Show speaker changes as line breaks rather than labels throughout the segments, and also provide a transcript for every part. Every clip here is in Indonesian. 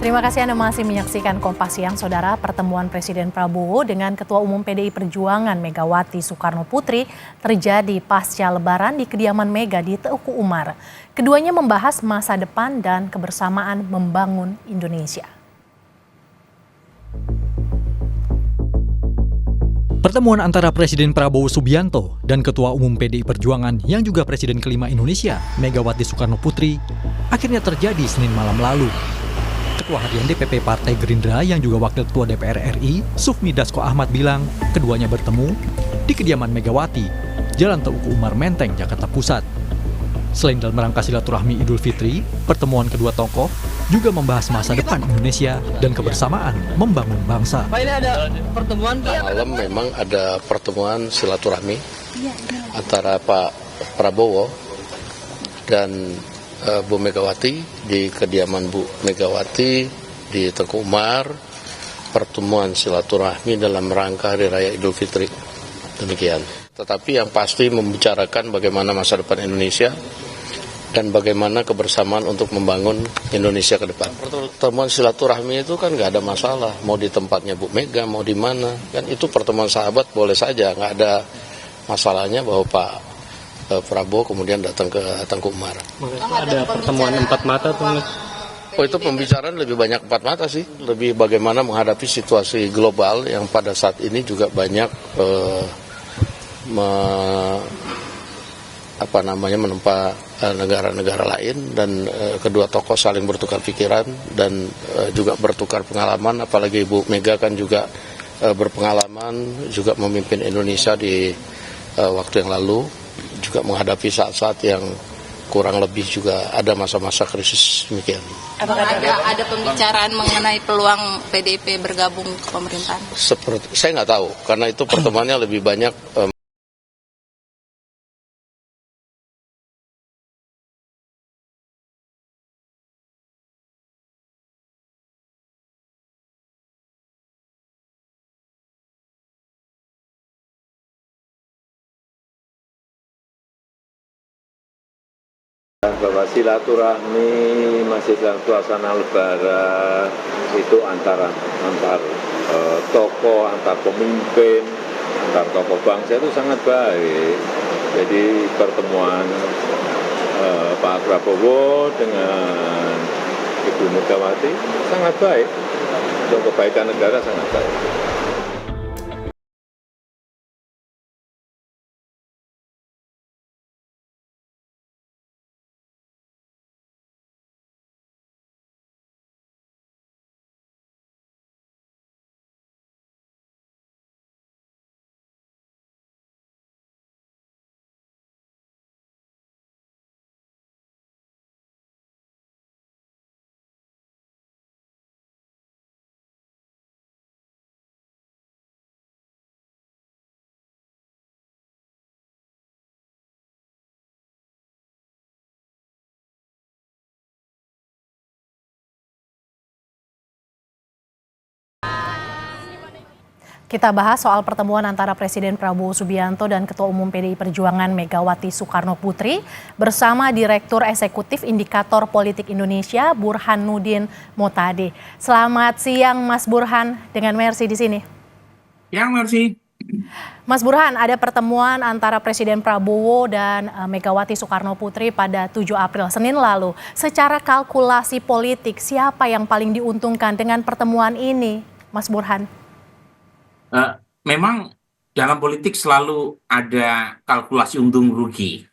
Terima kasih Anda masih menyaksikan Kompas Siang, Saudara. Pertemuan Presiden Prabowo dengan Ketua Umum PDI Perjuangan Megawati Soekarno Putri terjadi pasca Lebaran di kediaman Mega di Teuku Umar. Keduanya membahas masa depan dan kebersamaan membangun Indonesia.
Pertemuan antara Presiden Prabowo Subianto dan Ketua Umum PDI Perjuangan yang juga Presiden kelima Indonesia, Megawati Soekarno Putri, akhirnya terjadi Senin malam lalu. Ketua Harian DPP Partai Gerindra yang juga Wakil Ketua DPR RI, Sufmi Dasko Ahmad bilang keduanya bertemu di kediaman Megawati, Jalan Teuku Umar Menteng, Jakarta Pusat. Selain dalam rangka silaturahmi Idul Fitri, pertemuan kedua tokoh juga membahas masa depan Indonesia dan kebersamaan membangun bangsa.
Pak, ini ada pertemuan
malam memang ada pertemuan silaturahmi antara Pak Prabowo dan Bu Megawati di kediaman Bu Megawati di Teuku Umar, pertemuan silaturahmi dalam rangka Hari Raya Idul Fitri. Demikian. Tetapi yang pasti membicarakan bagaimana masa depan Indonesia dan bagaimana kebersamaan untuk membangun Indonesia ke depan. Pertemuan silaturahmi itu kan nggak ada masalah, mau di tempatnya Bu Mega, mau di mana, kan itu pertemuan sahabat boleh saja, nggak ada masalahnya bahwa Pak Prabowo kemudian datang ke Teuku Umar.
Ada pertemuan empat mata tuh.
Oh, itu pembicaraan lebih banyak empat mata sih, lebih bagaimana menghadapi situasi global yang pada saat ini juga banyak menempa negara-negara lain, dan kedua tokoh saling bertukar pikiran dan juga bertukar pengalaman, apalagi Ibu Mega kan juga berpengalaman juga memimpin Indonesia di waktu yang lalu, juga menghadapi saat-saat yang kurang lebih juga ada masa-masa krisis demikian.
Apakah ada pembicaraan mengenai peluang PDIP bergabung ke pemerintahan?
Saya nggak tahu, karena itu pertemuannya lebih banyak
bahwa silaturahmi masih dalam suasana lebaran itu antar tokoh, antar pemimpin, antar tokoh bangsa itu sangat baik. Jadi pertemuan Pak Prabowo dengan Ibu Megawati sangat baik, untuk kebaikan negara sangat baik.
Kita bahas soal pertemuan antara Presiden Prabowo Subianto dan Ketua Umum PDI Perjuangan Megawati Soekarno Putri bersama Direktur Eksekutif Indikator Politik Indonesia Burhanuddin Muhtadi. Selamat siang Mas Burhan, dengan Mercy di sini.
Ya, Mercy.
Mas Burhan, ada pertemuan antara Presiden Prabowo dan Megawati Soekarno Putri pada 7 April, Senin lalu. Secara kalkulasi politik, siapa yang paling diuntungkan dengan pertemuan ini, Mas Burhan?
Memang dalam politik selalu ada kalkulasi untung rugi,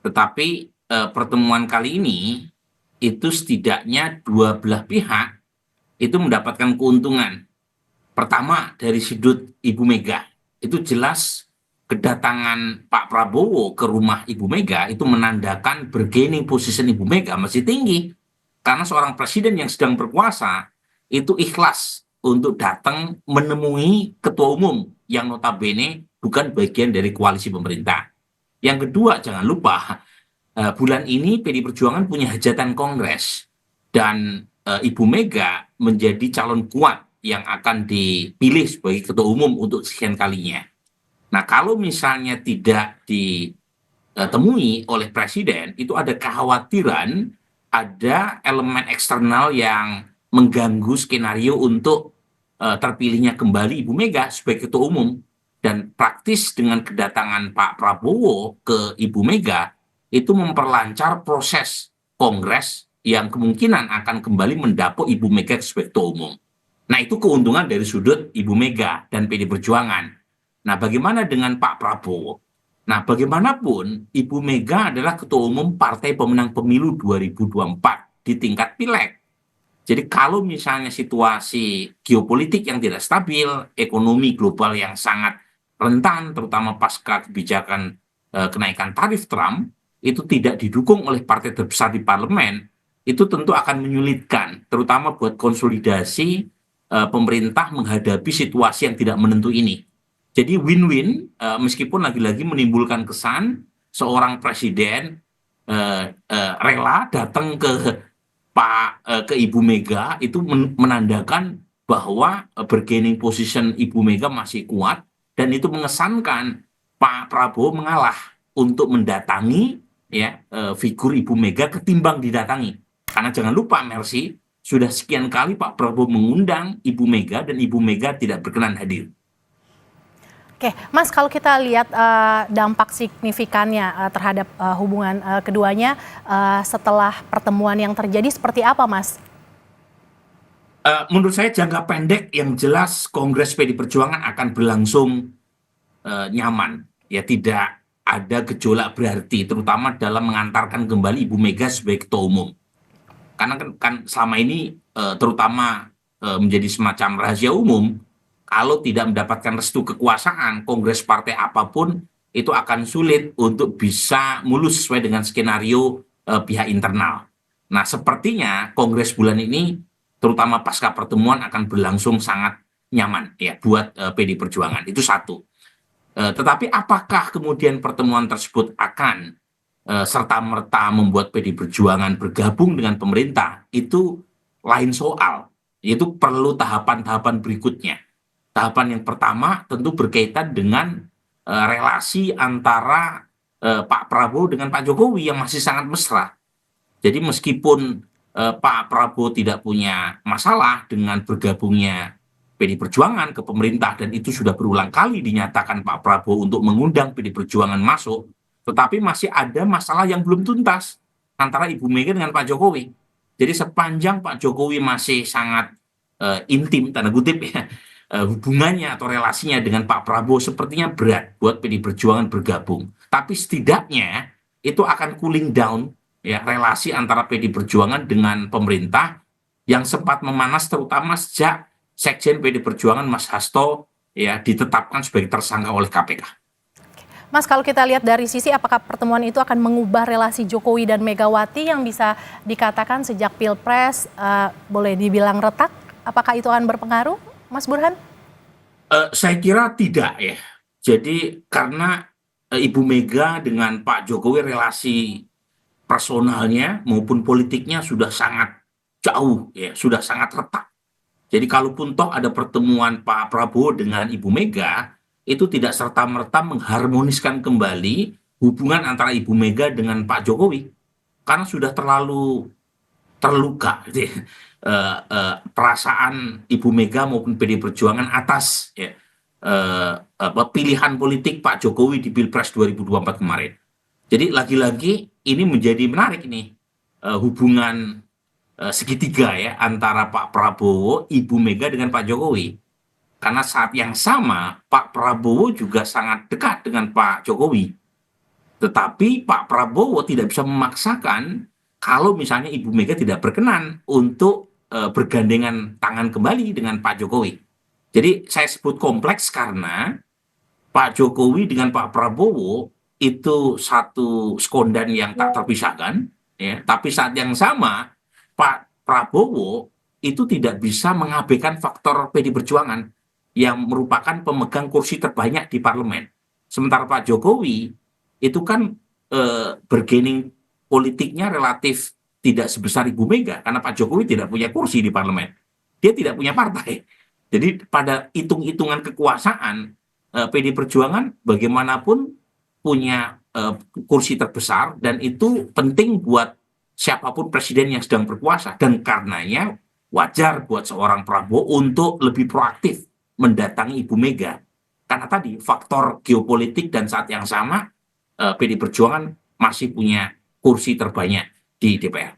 tetapi pertemuan kali ini itu setidaknya dua belah pihak itu mendapatkan keuntungan. Pertama, dari sudut Ibu Mega, itu jelas kedatangan Pak Prabowo ke rumah Ibu Mega itu menandakan bargaining position Ibu Mega masih tinggi, karena seorang presiden yang sedang berkuasa itu ikhlas untuk datang menemui ketua umum yang notabene bukan bagian dari koalisi pemerintah. Yang kedua, jangan lupa bulan ini PDI Perjuangan punya hajatan kongres, dan Ibu Mega menjadi calon kuat yang akan dipilih sebagai ketua umum untuk sekian kalinya. Nah, kalau misalnya tidak ditemui oleh presiden, itu ada kekhawatiran ada elemen eksternal yang mengganggu skenario untuk terpilihnya kembali Ibu Mega sebagai ketua umum. Dan praktis dengan kedatangan Pak Prabowo ke Ibu Mega itu memperlancar proses Kongres yang kemungkinan akan kembali mendapuk Ibu Mega sebagai ketua umum. Nah, itu keuntungan dari sudut Ibu Mega dan PD Perjuangan. Nah, bagaimana dengan Pak Prabowo? Nah, bagaimanapun Ibu Mega adalah ketua umum partai pemenang pemilu 2024 di tingkat pileg. Jadi kalau misalnya situasi geopolitik yang tidak stabil, ekonomi global yang sangat rentan, terutama pasca kebijakan kenaikan tarif Trump, itu tidak didukung oleh partai terbesar di parlemen, itu tentu akan menyulitkan, terutama buat konsolidasi pemerintah menghadapi situasi yang tidak menentu ini. Jadi win-win, meskipun lagi-lagi menimbulkan kesan seorang presiden rela datang ke Ibu Mega, itu menandakan bahwa bargaining position Ibu Mega masih kuat, dan itu mengesankan Pak Prabowo mengalah untuk mendatangi figur Ibu Mega ketimbang didatangi. Karena jangan lupa, Mercy, sudah sekian kali Pak Prabowo mengundang Ibu Mega dan Ibu Mega tidak berkenan hadir.
Oke, Mas, kalau kita lihat dampak signifikannya terhadap hubungan keduanya setelah pertemuan yang terjadi seperti apa, Mas?
Menurut saya jangka pendek yang jelas Kongres PD Perjuangan akan berlangsung nyaman, ya, tidak ada gejolak berarti, terutama dalam mengantarkan kembali Ibu Mega sebagai ketua umum. Karena kan selama ini terutama menjadi semacam rahasia umum, kalau tidak mendapatkan restu kekuasaan, Kongres partai apapun itu akan sulit untuk bisa mulus sesuai dengan skenario pihak internal. Nah, sepertinya Kongres bulan ini, terutama pasca pertemuan, akan berlangsung sangat nyaman ya buat PD Perjuangan. Itu satu. Tetapi apakah kemudian pertemuan tersebut akan serta-merta membuat PD Perjuangan bergabung dengan pemerintah? Itu lain soal. Itu perlu tahapan-tahapan berikutnya. Tahapan yang pertama tentu berkaitan dengan relasi antara Pak Prabowo dengan Pak Jokowi yang masih sangat mesra. Jadi meskipun Pak Prabowo tidak punya masalah dengan bergabungnya PD Perjuangan ke pemerintah, dan itu sudah berulang kali dinyatakan Pak Prabowo untuk mengundang PD Perjuangan masuk, tetapi masih ada masalah yang belum tuntas antara Ibu Mega dengan Pak Jokowi. Jadi sepanjang Pak Jokowi masih sangat intim, tanda kutip ya, hubungannya atau relasinya dengan Pak Prabowo sepertinya berat buat PD Perjuangan bergabung. Tapi setidaknya itu akan cooling down ya relasi antara PD Perjuangan dengan pemerintah yang sempat memanas, terutama sejak Sekjen PD Perjuangan Mas Hasto ya ditetapkan sebagai tersangka oleh KPK.
Mas, kalau kita lihat dari sisi apakah pertemuan itu akan mengubah relasi Jokowi dan Megawati yang bisa dikatakan sejak Pilpres boleh dibilang retak? Apakah itu akan berpengaruh, Mas Burhan?
Saya kira tidak ya. Jadi karena Ibu Mega dengan Pak Jokowi relasi personalnya maupun politiknya sudah sangat jauh ya, sudah sangat retak. Jadi kalaupun toh ada pertemuan Pak Prabowo dengan Ibu Mega, itu tidak serta-merta mengharmoniskan kembali hubungan antara Ibu Mega dengan Pak Jokowi. Karena sudah terlalu terluka gitu ya. Perasaan Ibu Mega maupun PD Perjuangan atas ya, pilihan politik Pak Jokowi di Pilpres 2024 kemarin. Jadi lagi-lagi ini menjadi menarik nih hubungan segitiga ya antara Pak Prabowo, Ibu Mega dengan Pak Jokowi. Karena saat yang sama Pak Prabowo juga sangat dekat dengan Pak Jokowi. Tetapi Pak Prabowo tidak bisa memaksakan kalau misalnya Ibu Mega tidak berkenan untuk bergandengan tangan kembali dengan Pak Jokowi. Jadi saya sebut kompleks karena Pak Jokowi dengan Pak Prabowo itu satu sekondan yang tak terpisahkan, ya. Tapi saat yang sama Pak Prabowo itu tidak bisa mengabaikan faktor PD Perjuangan yang merupakan pemegang kursi terbanyak di parlemen. Sementara Pak Jokowi itu kan bargaining politiknya relatif tidak sebesar Ibu Mega karena Pak Jokowi tidak punya kursi di parlemen. Dia tidak punya partai. Jadi pada hitung-hitungan kekuasaan PD Perjuangan bagaimanapun punya kursi terbesar, dan itu penting buat siapapun presiden yang sedang berkuasa. Dan karenanya wajar buat seorang Prabowo untuk lebih proaktif mendatangi Ibu Mega. Karena tadi faktor geopolitik dan saat yang sama PD Perjuangan masih punya kursi terbanyak di DPR.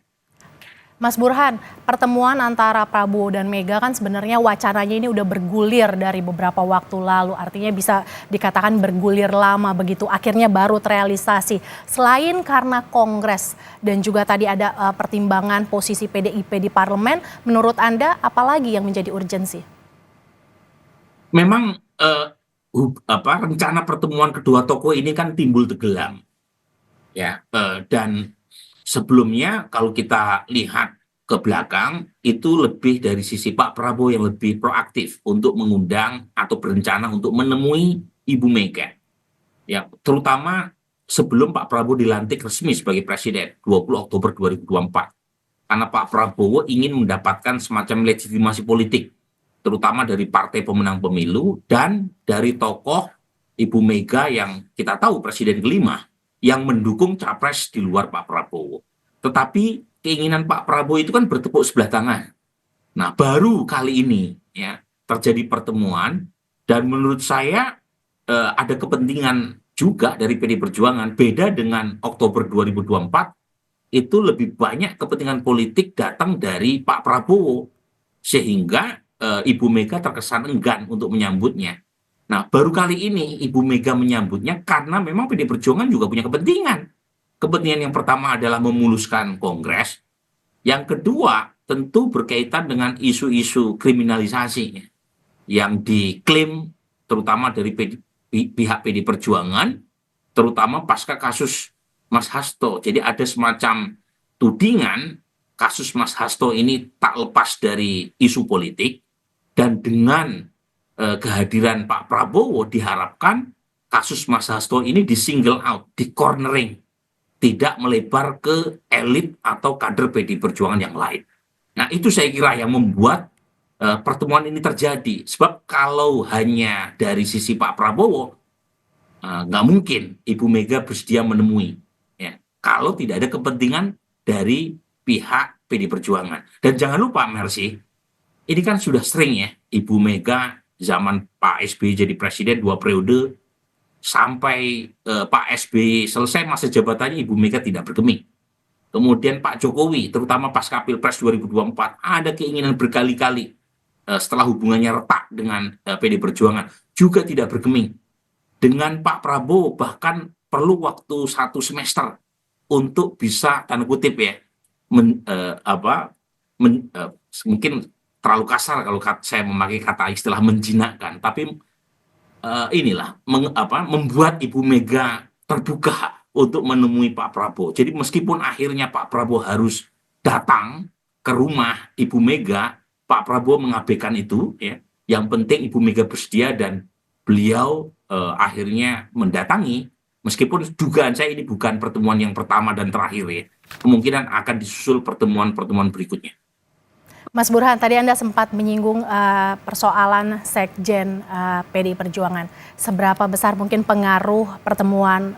Mas Burhan, pertemuan antara Prabowo dan Mega kan sebenarnya wacananya ini udah bergulir dari beberapa waktu lalu. Artinya bisa dikatakan bergulir lama begitu. Akhirnya baru terrealisasi. Selain karena Kongres dan juga tadi ada pertimbangan posisi PDIP di parlemen, menurut Anda apalagi yang menjadi urgensi?
Memang rencana pertemuan kedua tokoh ini kan timbul tenggelam. Ya, dan sebelumnya kalau kita lihat ke belakang itu lebih dari sisi Pak Prabowo yang lebih proaktif untuk mengundang atau berencana untuk menemui Ibu Mega. Ya, terutama sebelum Pak Prabowo dilantik resmi sebagai presiden 20 Oktober 2024. Karena Pak Prabowo ingin mendapatkan semacam legitimasi politik, terutama dari partai pemenang pemilu dan dari tokoh Ibu Mega yang kita tahu presiden kelima yang mendukung capres di luar Pak Prabowo. Tetapi keinginan Pak Prabowo itu kan bertepuk sebelah tangan. Nah, baru kali ini ya terjadi pertemuan dan menurut saya ada kepentingan juga dari PD Perjuangan. Beda dengan Oktober 2024, itu lebih banyak kepentingan politik datang dari Pak Prabowo sehingga Ibu Mega terkesan enggan untuk menyambutnya. Nah, baru kali ini Ibu Mega menyambutnya karena memang PD Perjuangan juga punya kepentingan. Kepentingan yang pertama adalah memuluskan Kongres. Yang kedua, tentu berkaitan dengan isu-isu kriminalisasi yang diklaim terutama dari pihak PD Perjuangan, terutama pasca kasus Mas Hasto. Jadi ada semacam tudingan kasus Mas Hasto ini tak lepas dari isu politik, dan dengan kehadiran Pak Prabowo diharapkan kasus Mas Hasto ini di single out, di cornering, tidak melebar ke elit atau kader PD Perjuangan yang lain. Nah, itu saya kira yang membuat pertemuan ini terjadi. Sebab kalau hanya dari sisi Pak Prabowo, nggak mungkin Ibu Mega bersedia menemui. Ya, kalau tidak ada kepentingan dari pihak PD Perjuangan. Dan jangan lupa, Mercy, ini kan sudah sering ya, Ibu Mega zaman Pak SBY jadi presiden 2 periode, sampai Pak SBY selesai masa jabatannya, Ibu Mega tidak bergeming. Kemudian Pak Jokowi, terutama pasca Pilpres 2024, ada keinginan berkali-kali setelah hubungannya retak dengan PD Perjuangan, juga tidak bergeming. Dengan Pak Prabowo bahkan perlu waktu 1 semester untuk bisa, tanda kutip ya, mungkin terlalu kasar kalau saya memakai kata istilah menjinakkan, tapi membuat Ibu Mega terbuka untuk menemui Pak Prabowo. Jadi meskipun akhirnya Pak Prabowo harus datang ke rumah Ibu Mega, Pak Prabowo mengabaikan itu, ya. Yang penting Ibu Mega bersedia dan beliau akhirnya mendatangi, meskipun dugaan saya ini bukan pertemuan yang pertama dan terakhir ya. Kemungkinan akan disusul pertemuan-pertemuan berikutnya.
Mas Burhan, tadi Anda sempat menyinggung persoalan Sekjen PDI Perjuangan. Seberapa besar mungkin pengaruh pertemuan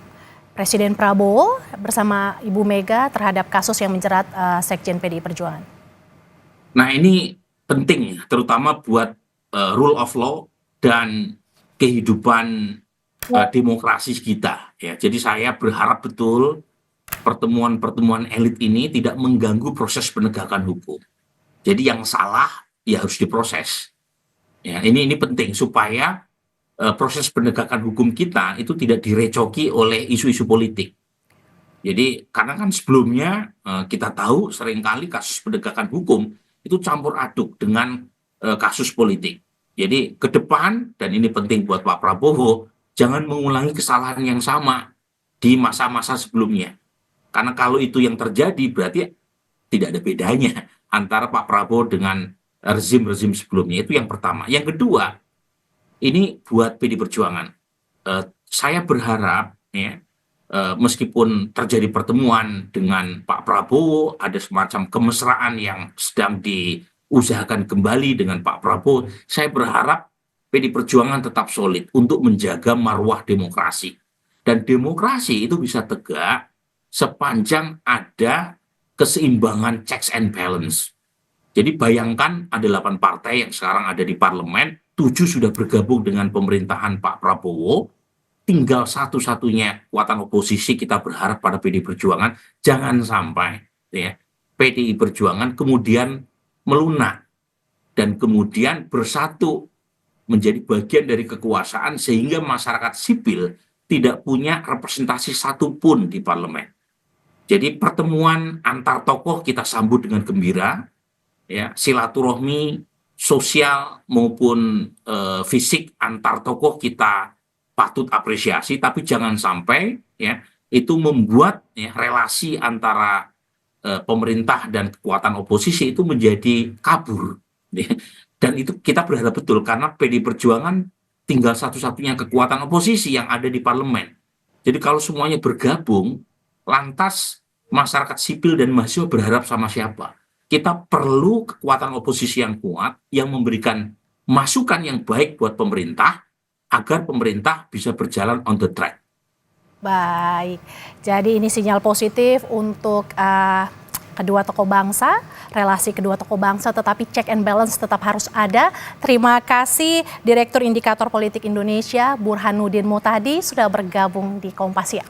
Presiden Prabowo bersama Ibu Mega terhadap kasus yang menjerat Sekjen PDI Perjuangan?
Nah, ini penting, terutama buat rule of law dan kehidupan demokrasi kita. Ya, jadi saya berharap betul pertemuan-pertemuan elit ini tidak mengganggu proses penegakan hukum. Jadi yang salah ya harus diproses. Ya, ini penting supaya proses penegakan hukum kita itu tidak direcoki oleh isu-isu politik. Jadi karena kan sebelumnya kita tahu seringkali kasus penegakan hukum itu campur aduk dengan kasus politik. Jadi ke depan, dan ini penting buat Pak Prabowo, jangan mengulangi kesalahan yang sama di masa-masa sebelumnya. Karena kalau itu yang terjadi berarti tidak ada bedanya antara Pak Prabowo dengan rezim-rezim sebelumnya. Itu yang pertama. Yang kedua, ini buat PD Perjuangan. Saya berharap ya, meskipun terjadi pertemuan dengan Pak Prabowo, ada semacam kemesraan yang sedang diusahakan kembali dengan Pak Prabowo, saya berharap PD Perjuangan tetap solid untuk menjaga marwah demokrasi. Dan demokrasi itu bisa tegak sepanjang ada keseimbangan checks and balance. Jadi bayangkan ada 8 partai yang sekarang ada di parlemen, 7 sudah bergabung dengan pemerintahan Pak Prabowo, tinggal satu-satunya kekuatan oposisi kita berharap pada PDI Perjuangan, jangan sampai ya, PDI Perjuangan kemudian melunak dan kemudian bersatu menjadi bagian dari kekuasaan sehingga masyarakat sipil tidak punya representasi satupun di parlemen. Jadi pertemuan antar tokoh kita sambut dengan gembira, ya, silaturahmi sosial maupun fisik antar tokoh kita patut apresiasi, tapi jangan sampai ya itu membuat ya, relasi antara pemerintah dan kekuatan oposisi itu menjadi kabur. Ya. Dan itu kita berharap betul karena PDI Perjuangan tinggal satu-satunya kekuatan oposisi yang ada di parlemen. Jadi kalau semuanya bergabung, lantas masyarakat sipil dan mahasiswa berharap sama siapa? Kita perlu kekuatan oposisi yang kuat yang memberikan masukan yang baik buat pemerintah agar pemerintah bisa berjalan on the track.
Baik, jadi ini sinyal positif untuk kedua tokoh bangsa, relasi kedua tokoh bangsa, tetapi check and balance tetap harus ada. Terima kasih Direktur Indikator Politik Indonesia, Burhanuddin Muhtadi, sudah bergabung di Kompas Siang.